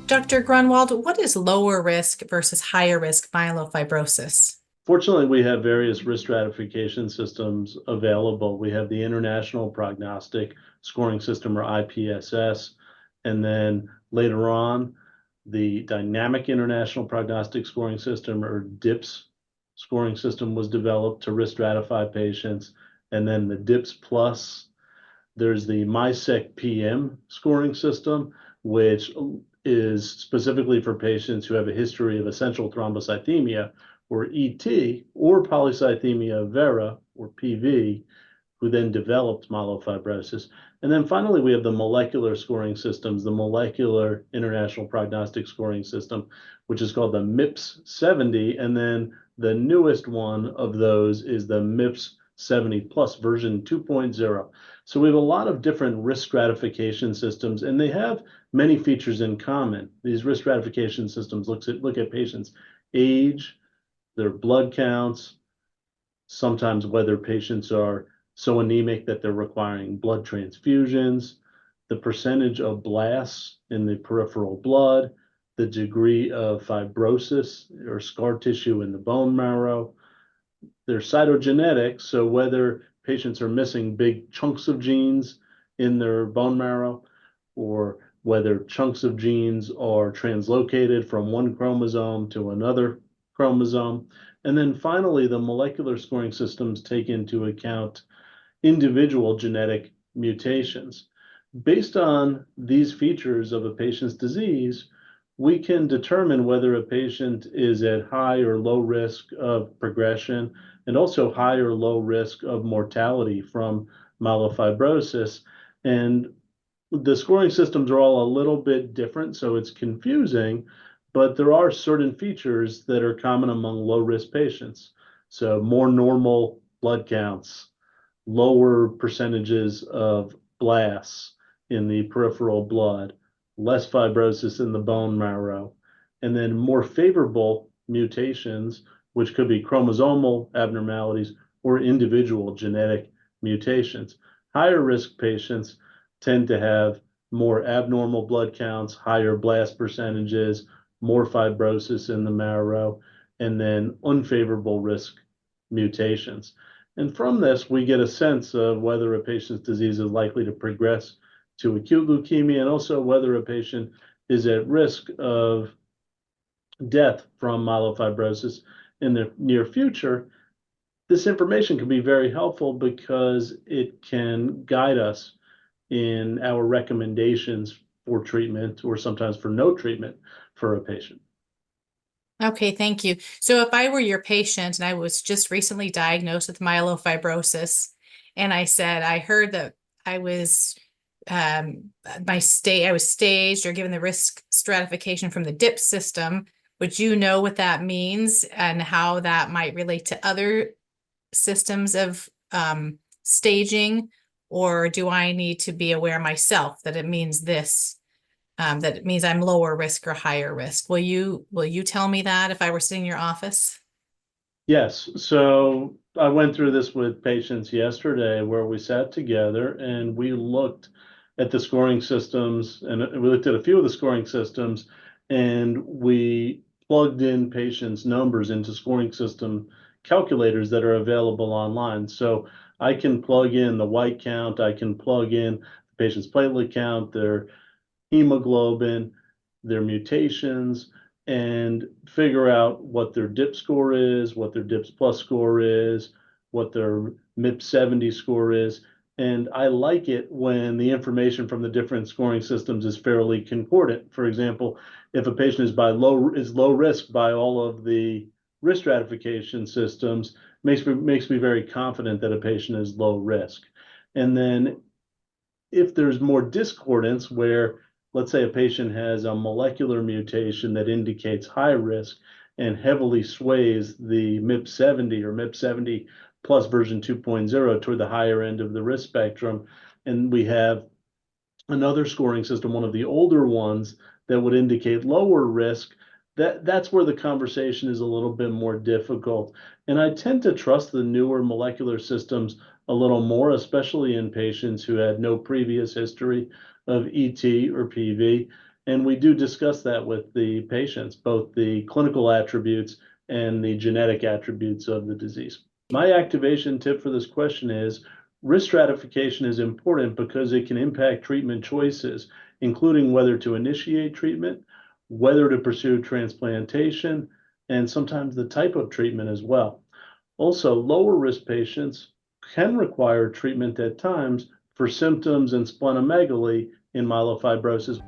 Dr. Grunwald, what is lower risk versus higher risk myelofibrosis? Fortunately, we have various risk stratification systems available. We have the International Prognostic Scoring System, or IPSS, and then later on, the Dynamic International Prognostic Scoring System, or DIPS scoring system, was developed to risk stratify patients. And then the DIPS Plus, there's the MYSEC-PM scoring system, which is specifically for patients who have a history of essential thrombocythemia, or ET, or polycythemia vera, or PV, who then developed myelofibrosis. And then finally, we have the molecular scoring systems, the Molecular International Prognostic Scoring System, which is called the MYPS-70. And then the newest one of those is the MYPS-70 Plus version 2.0. So we have a lot of different risk stratification systems, and they have many features in common. These risk stratification systems look at patients' age, their blood counts, sometimes whether patients are so anemic that they're requiring blood transfusions, the percentage of blasts in the peripheral blood, the degree of fibrosis or scar tissue in the bone marrow, their cytogenetics, so whether patients are missing big chunks of genes in their bone marrow, or whether chunks of genes are translocated from one chromosome to another chromosome. And then finally, the molecular scoring systems take into account individual genetic mutations. Based on these features of a patient's disease, we can determine whether a patient is at high or low risk of progression, and also high or low risk of mortality from myelofibrosis. And the scoring systems are all a little bit different, so it's confusing, but there are certain features that are common among low-risk patients. So more normal blood counts, lower percentages of blasts in the peripheral blood, less fibrosis in the bone marrow, and then more favorable mutations, which could be chromosomal abnormalities or individual genetic mutations. Higher risk patients tend to have more abnormal blood counts, higher blast percentages, more fibrosis in the marrow, and then unfavorable risk mutations. And from this, we get a sense of whether a patient's disease is likely to progress to acute leukemia, and also whether a patient is at risk of death from myelofibrosis in the near future. This information can be very helpful because it can guide us in our recommendations for treatment, or sometimes for no treatment for a patient. Okay, thank you. So if I were your patient and I was just recently diagnosed with myelofibrosis, and I heard that I was I was staged or given the risk stratification from the DIPS system, would you know what that means and how that might relate to other systems of staging? Or do I need to be aware myself that it means this, that it means I'm lower risk or higher risk? Will you tell me that if I were sitting in your office? Yes, so I went through this with patients yesterday, where we sat together and we looked at the scoring systems, and we looked at a few of the scoring systems, and we plugged in patients' numbers into scoring system calculators that are available online. So I can plug in the white count, I can plug in the patient's platelet count, their hemoglobin, their mutations, and figure out what their DIP score is, what their DIPS plus score is, what their MYPS-70 score is. And I like it when the information from the different scoring systems is fairly concordant. For example, if a patient is low risk by all of the risk stratification systems, makes me very confident that a patient is low risk. And then if there's more discordance, where let's say a patient has a molecular mutation that indicates high risk and heavily sways the MYPS-70 or MYPS-70 plus version 2.0 toward the higher end of the risk spectrum, and we have another scoring system, one of the older ones, that would indicate lower risk, that's where the conversation is a little bit more difficult. And I tend to trust the newer molecular systems a little more, especially in patients who had no previous history of ET or PV. And we do discuss that with the patients, both the clinical attributes and the genetic attributes of the disease. My activation tip for this question is risk stratification is important because it can impact treatment choices, including whether to initiate treatment, whether to pursue transplantation, and sometimes the type of treatment as well. Also, lower risk patients can require treatment at times for symptoms and splenomegaly in myelofibrosis.